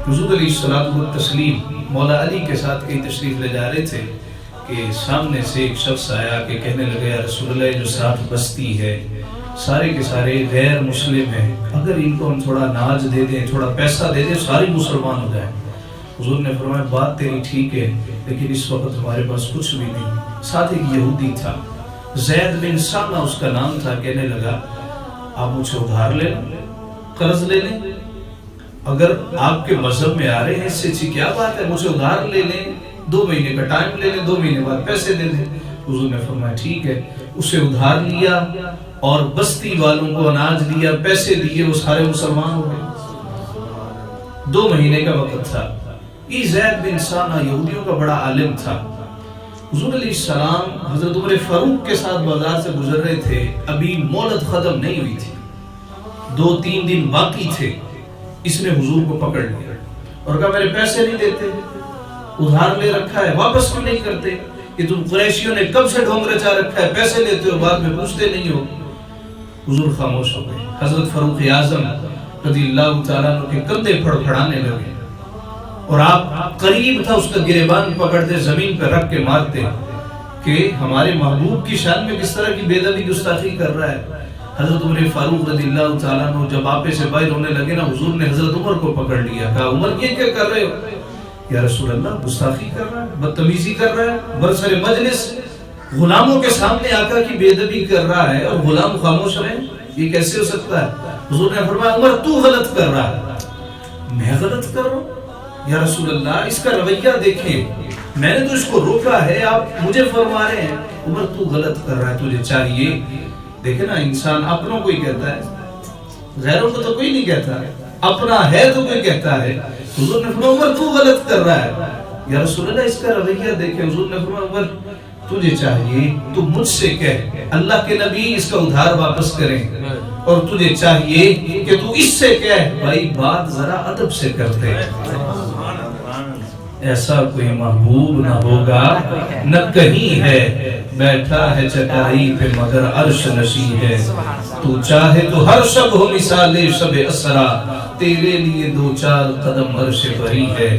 حضور علیہ الصلوۃ والتسلیم مولا علی کے ساتھ کہیں تشریف لے جا رہے تھے کہ سامنے سے ایک شخص آیا کہ کہنے لگا یا رسول اللہ، جو ساتھ بستی ہے سارے کے سارے غیر مسلم ہیں، اگر ان کو ہم تھوڑا اناج دے دیں، تھوڑا پیسہ دے دیں، سارے مسلمان ہو جائیں۔ حضور نے فرمایا بات تیری ٹھیک ہے، لیکن اس وقت ہمارے پاس کچھ بھی نہیں۔ ساتھ ایک یہودی تھا، زید بن سامہ اس کا نام تھا، کہنے لگا آپ مجھ سے ادھار لے لیں، قرض لے لیں، اگر آپ کے مذہب میں آ رہے ہیں اس سے اچھی کیا بات ہے، مجھ سے ادھار لے لیں، 2 مہینے کا ٹائم لے لیں، 2 مہینے بعد پیسے دے دیں۔ حضور نے فرمایا ٹھیک ہے، اسے ادھار لیا اور بستی والوں کو اناج دیا، پیسے دیے، وہ سارے مسلمان ہو گئے۔ 2 مہینے کا وقت تھا۔ یہ زید بن سامہ یہودیوں کا بڑا عالم تھا۔ حضور علیہ السلام حضرت عمر فاروق کے ساتھ بازار سے گزر رہے تھے، ابھی مہلت ختم نہیں ہوئی تھی، 2-3 دن باقی تھے۔ اس نے حضور کو پکڑ لیا اور کہا میرے پیسے نہیں دیتے، ادھار لے رکھا ہے، واپس کیوں نہیں کرتے؟ کہ تم قریشیوں نے کب سے ڈھونگ رچا رکھا ہے، پیسے لیتے ہو بعد میں پوچھتے نہیں ہو۔ حضور خاموش ہو گئے۔ حضرت فاروق اعظم رضی اللہ تعالیٰ عنہ کے کندھے پھڑپھڑانے لگے اور آپ قریب تھا، اس کا گریبان پکڑتے زمین پہ رکھ کے مارتے کہ ہمارے محبوب کی شان میں کس طرح کی بے ادبی گستاخی کر رہا ہے۔ حضرت عمر فاروق رضی اللہ تعالیٰ عنہ جب آپے سے باہر ہونے لگے نا، حضور نے حضرت عمر کو پکڑ لیا، کہا عمر یہ کیا کر رہے ہو؟ یا رسول اللہ گستاخی کر رہا ہے، بدتمیزی کر رہا ہے، برسر مجلس غلاموں کے سامنے آقا کی بے ادبی کر رہا ہے اور غلام خاموش رہے، یہ کیسے ہو سکتا ہے؟ حضور نے فرمایا عمر تو غلط کر رہا ہے۔ میں غلط کر رہا ہوں؟ یا رسول اللہ اس کا رویہ دیکھیں، میں نے تو اس کو روکا ہے، آپ مجھے فرما رہے ہیں عمر تو غلط کر رہا ہے، تجھے چاہیے۔ دیکھیں نا، انسان اپنوں کو ہی کہتا ہے، غیروں کو تو کوئی نہیں کہتا، اپنا ہے تو کوئی کہتا ہے۔ حضور نے فرمایا عمر تو غلط کر رہا ہے۔ یا رسول اللہ اس کا رویہ دیکھیں، حضور نے فرمایا عمر تجھے چاہیے تو مجھ سے کہہ، اللہ کے نبی اس کا ادھار واپس کریں، اور تجھے چاہیے کہ تو اس سے کہہ بھائی بات ذرا ادب سے کرتے۔ ایسا کوئی محبوب نہ ہوگا نہ کہیں ہے، بیٹھا ہے چٹائی پہ مگر عرش نشی ہے، تو چاہے تو ہر شب ہو مثال شب اسرا، تیرے لیے 2-4 قدم عرش بری ہے،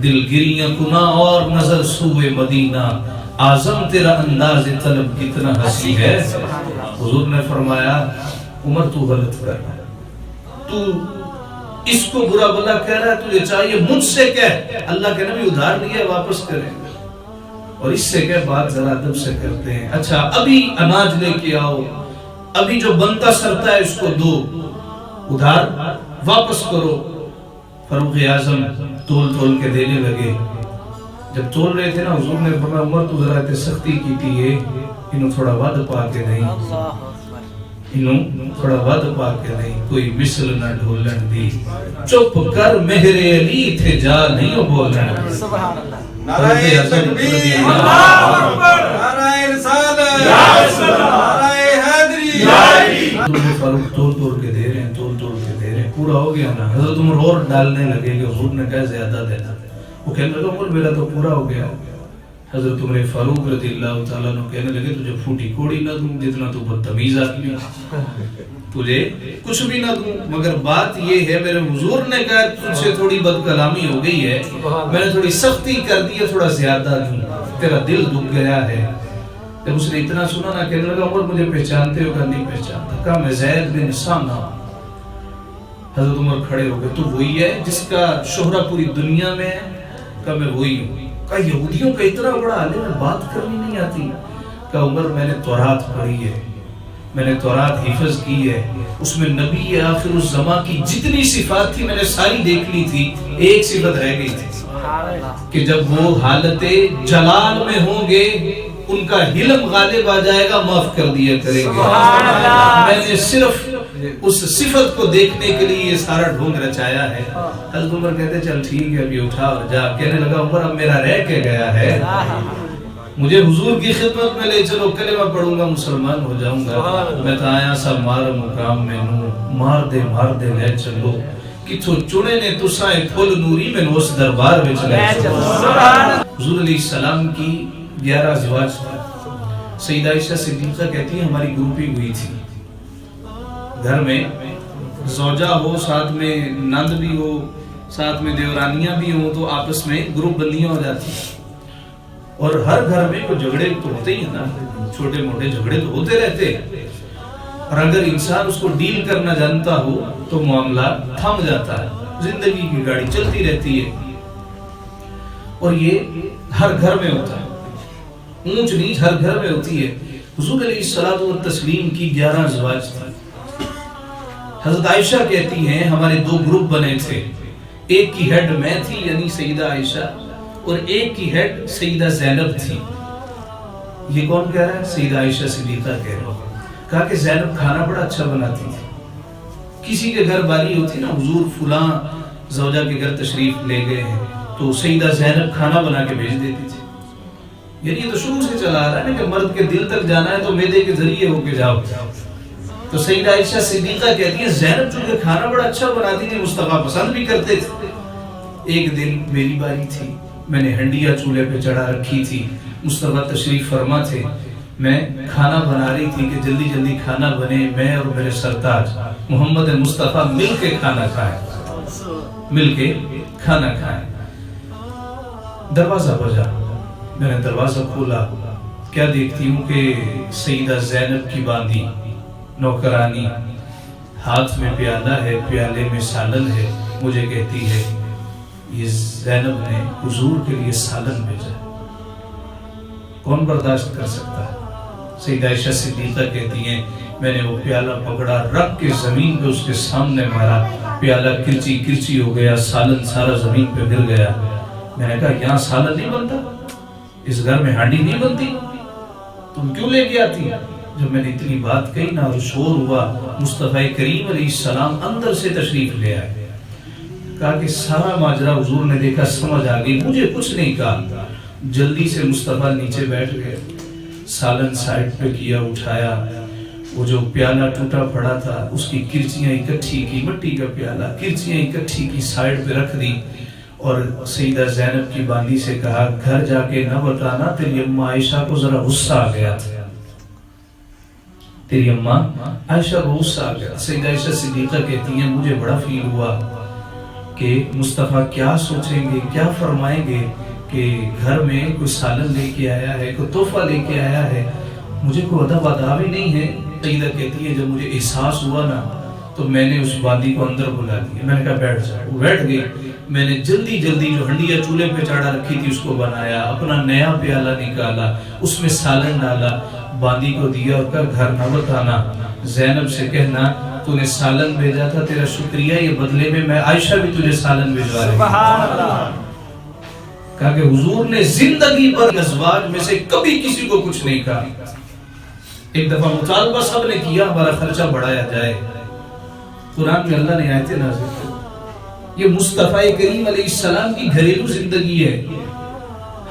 دل گریاں کنا اور نظر سوئے مدینہ، اعظم تیرا انداز طلب کتنا ہنسی ہے۔ حضور نے فرمایا عمر تو غلط کر رہا ہے، تو اس کو برا بلا کہہ رہا ہے، تجھے چاہیے مجھ سے کہہ اللہ کے نبی ادھار لیا واپس کریں، اور اس سے کہہ بات ذرا ادب سے کرتے ہیں۔ اچھا ابھی اناج لے کے آؤ، ابھی جو بنتا سرتا ہے اس کو دو، ادھار واپس کرو۔ فاروق اعظم تول کے دینے لگے۔ جب تول رہے تھے نا، حضور نے فرمایا عمر تو ذرا تے سختی کی ہے، انہوں تھوڑا ود پا کے نہیں، انہوں تھوڑا ود پا کے نہیں، کوئی مثل نہ ڈھولن دی، چپ کر مہر علی تھے جا نہیں بولن۔ سبحان اللہ، نعرہ تکبیر، اللہ اکبر، نعرہ رسالت، یا رسول اللہ، نعرہ حیدری، یا علی۔ حضور فاروق تول کے دے رہے ہیں، تول کے دے رہے ہیں، پورا ہو گیا نا۔ حضرت عمر اور ڈالنے لگے کہ حضور نے کہا زیادہ دینا، وہ کہنے لگا عمر میرا تو پورا ہو گیا۔ حضرت عمر فاروق رضی اللہ تعالیٰ عنہ کہنے لگے تجھے پھوٹی کوڑی نہ دوں، جتنا تو بدتمیز آدمی، تجھے کچھ بھی نہ دوں، مگر بات یہ ہے میرے حضور نے کہا تجھ سے تھوڑی بد کلامی ہو گئی ہے، میں نے تھوڑی سختی کر دی ہے، تھوڑا زیادہ دوں، تیرا دل دکھ گیا ہے۔ جب اس نے اتنا سنا نا، کہنے لگا عمر مجھے پہچانتے ہو؟ کہ نہیں پہچانتا۔ کہا میں زید بن سامہ۔ حضرت عمر کھڑے ہو گئے، تو وہی ہے جس کا شہرہ پوری دنیا میں ہے؟ کہا میں وہی ہوں۔ کہا یہودیوں کا اتنا بڑا عالم ہے، بات کرنی نہیں آتی؟ کہا عمر میں نے تورات پڑھی ہے، میں نے تورات حفظ کی ہے، اس میں نبی آخر الزمان کی جتنی صفات تھی میں نے ساری دیکھ لی تھی، ایک صفت رہ گئی تھی کہ جب وہ حالت جلال میں ہوں گے ان کا حلم غالب آ جائے گا، معاف کر دیا کریں گے۔ میں نے صرف اس صفت کو دیکھنے کے لیے یہ سارا ڈھونگ رچایا ہے۔ حضرت عمر کہتے چل ٹھیک ہے ابھی اٹھا اور جا۔ کہنے لگا عمر اب میرا رہ کے گیا ہے، مجھے حضور کی خدمت میں لے چلو، کلمہ پڑھوں گا مسلمان ہو جاؤں گا۔ میں تو آیا سا مار مقام میں نو، مار دے لے چلو، کتھو چنے نے تسائے پھول نوری میں اس دربار میں چلے چلو۔ حضور علیہ السلام کی 11 ازواج تھا۔ سیدہ عائشہ صدیقہ کہتی ہیں ہماری گروپنگ ہوئی تھی، گھر میں زوجہ ہو، ساتھ میں نند بھی ہو، ساتھ میں دیورانیاں بھی ہوں تو آپس میں گروپ بندیاں ہو جاتی ہیں. اور ہر گھر میں کوئی جھگڑے تو ہوتے ہی ہیں نا, چھوٹے موٹے جھگڑے تو ہوتے رہتے ہیں, اور اگر انسان اس کو ڈیل کرنا جانتا ہو تو معاملہ تھم جاتا ہے, زندگی کی گاڑی چلتی رہتی ہے. اور یہ ہر گھر میں ہوتا ہے, اونچ نیچ ہر گھر میں ہوتی ہے. حضور علیہ الصلوۃ والتسلیم کی 11 ازواج تھی. حضرت عائشہ کہتی ہیں ہمارے 2 گروپ بنے تھے, ایک کی ہیڈ میں تھی یعنی سیدہ عائشہ, اور ایک کی ہیڈ سیدہ زینب تھی. یہ کون کہہ رہا ہے؟ سیدہ عائشہ صدیقہ کہہ رہا ہے. کہا کہ زینب کھانا بڑا اچھا بناتی تھی. کسی کے گھر والی ہوتی نا, حضور فلاں زوجہ کے گھر تشریف لے گئے ہیں تو سیدہ زینب کھانا بنا کے بھیج دیتی تھی. یعنی یہ تو شروع سے چلا آ رہا ہے نا کہ مرد کے دل تک جانا ہے تو میدے کے ذریعے ہو کے جاؤ. تو سیدہ عائشہ صدیقہ کہتی ہے زینب چونکہ کھانا بڑا اچھا بناتی تھی, مصطفیٰ پسند بھی کرتے تھے. ایک دن میری باری تھی, میں نے ہنڈیا چولہے پہ چڑھا رکھی تھی, مصطفیٰ تشریف فرما تھے, میں کھانا بنا رہی تھی کہ جلدی جلدی کھانا بنے, میں اور میرے سرتاج محمد مصطفیٰ مل کے کھانا کھائیں, مل کے کھانا کھائیں. دروازہ بجا, میں نے دروازہ کھولا, کیا دیکھتی ہوں کہ سیدہ زینب کی باندھی نوکرانی, ہاتھ میں پیالہ ہے, پیالے میں سالن ہے. مجھے کہتی ہے یہ زینب نے حضور کے لیے سالن بھیجا, کون برداشت کر سکتا ہے؟ سیدہ عائشہ صدیقہ کہتی ہیں میں نے وہ پیالہ پکڑا, رکھ کے زمین پہ اس کے سامنے مارا, پیالہ کرچی کرچی ہو گیا, سالن سارا زمین پہ گر گیا. میں نے کہا یہاں سالن نہیں بنتا, اس گھر میں ہانڈی نہیں بنتی, تم کیوں لے کے آتی؟ جب میں نے اتنی بات کہی نا اور شور ہوا, مصطفیٰ کریم علیہ السلام اندر سے تشریف لے آئے. کہا کہ سارا ماجرا حضور نے دیکھا, سمجھ آ گئی, مجھے کچھ نہیں کہا. جلدی سے مصطفیٰ نیچے بیٹھ گئے, سالن سائڈ پہ کیا, اٹھایا, وہ جو پیالہ ٹوٹا پڑا تھا اس کی کرچیاں اکٹھی کی, مٹی کا پیالہ, کرچیاں اکٹھی کی, سائڈ پہ رکھ دی, اور سیدہ زینب کی باندھی سے کہا گھر جا کے نہ بتانا تیری اماں عائشہ کو ذرا غصہ آ گیا تھا, تیری اماں عائشہ کو غصہ آ گیا. سیدہ عائشہ صدیقہ کہتی ہیں مجھے بڑا فیل ہوا کہ مصطفیٰ کیا سوچیں گے, کیا فرمائیں گے کہ گھر میں کوئی سالن لے کے آیا ہے, کوئی تحفہ لے کے آیا ہے, مجھے کوئی ادب آداب ہی نہیں ہے. سیدہ کہتی ہے جب مجھے احساس ہوا نا تو میں نے اس باندھی کو اندر بلا دیا, میں نے کہا بیٹھ جا. وہ بیٹھ گئی. میں نے جلدی جلدی جو ہنڈیا چولہے پہ چڑھا رکھی تھی اس کو بنایا, اپنا نیا پیالہ نکالا, اس میں سالن ڈالا, باندھی کو دیا اور کہا گھر نہ بتانا, زینب سے کہنا تو نے سالن بھیجا تھا, تیرا شکریہ, یہ بدلے میں عائشہ بھی تجھے سالن بھیجوا رہی ہوں. کہا کہ حضور نے زندگی پر ازواج میں سے کبھی کسی کو کچھ نہیں کہا. ایک دفعہ مطالبہ سب نے کیا ہمارا خرچہ بڑھایا جائے, قرآن میں اللہ نے آیتیں نازل کی. یہ مصطفیٰ کریم علیہ السلام کی گھریلو زندگی ہے.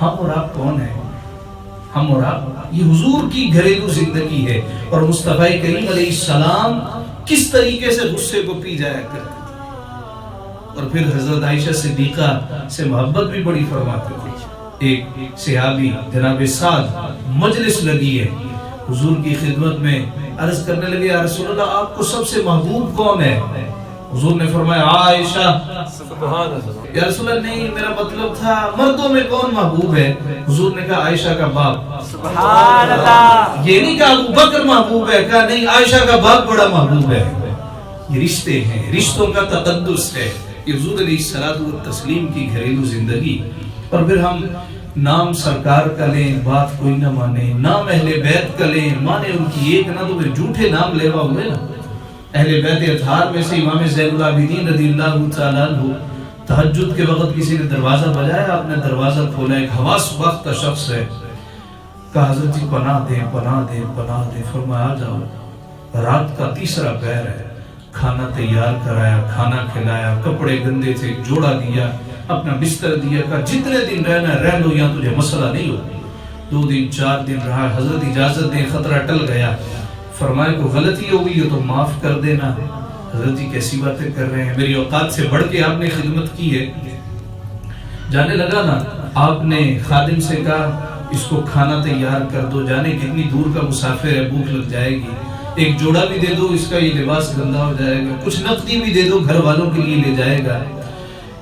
ہم اور آپ کون ہیں؟ ہم اور آپ, یہ حضور کی گھریلو زندگی ہے. اور مصطفیٰ کریم علیہ السلام کس طریقے سے غصے کو پی جایا کرتے تھے, اور پھر حضرت عائشہ صدیقہ سے محبت بھی بڑی فرماتے تھے. ایک صحابی جناب سعد مجلس لگی ہے, حضور کی خدمت میں عرض کرنے لگے یا رسول اللہ آپ کو سب سے محبوب کون ہے؟ حضور نے فرمایا عائشہ. یا رسول اللہ نہیں, میرا مطلب تھا مردوں میں کون محبوب ہے؟ حضور نے کہا عائشہ کا باپ. سبحان اللہ. یہ نہیں کہا ابو بکر محبوب ہے, کہا نہیں عائشہ کا باپ بڑا محبوب ہے. یہ رشتے ہیں, رشتوں کا تقدس ہے. یہ حضور علیہ الصلوۃ والتسلیم کی گھریلو زندگی. اور پھر ہم نام سرکار کا لیں بات کوئی نہ مانے, نام اہل بیت کا لیں مانے ان کی ایک نہ, تو پھر جھوٹے نام لیوا ہوئے نا. اہل بیت اطہار میں سے امام زین العابدین رضی اللہ تعالیٰ عنہ, تہجد کے وقت کسی نے دروازہ بجایا, آپ نے دروازہ کھولا, ایک حواس باختہ شخص ہے, کہا حضرت جی پناہ دیں پناہ دیں پناہ دیں. فرمایا آ جاؤ. رات کا تیسرا پہر ہے, کھانا تیار کرایا, کھانا کھلایا, کپڑے گندے تھے جوڑا دیا, اپنا بستر دیا, کہا جتنے دن رہنا رہ لو, یہاں تجھے مسئلہ نہیں ہوگا. 2 دن 4 دن رہا, حضرت اجازت دیں, خطرہ ٹل گیا. فرمایا کوئی غلطی ہو گئی ہو تو معاف کر دینا. حضرت جی کیسی باتیں کر رہے ہیں, میری اوقات سے بڑھ کے آپ نے خدمت کی ہے. جانے لگا نا, آپ نے خادم سے کہا اس کو کھانا تیار کر دو, جانے کتنی دور کا مسافر ہے, بھوک لگ جائے گی, ایک جوڑا بھی دے دو, اس کا یہ لباس گندا ہو جائے گا, کچھ نقدی بھی دے دو, گھر والوں کے لیے لے جائے گا.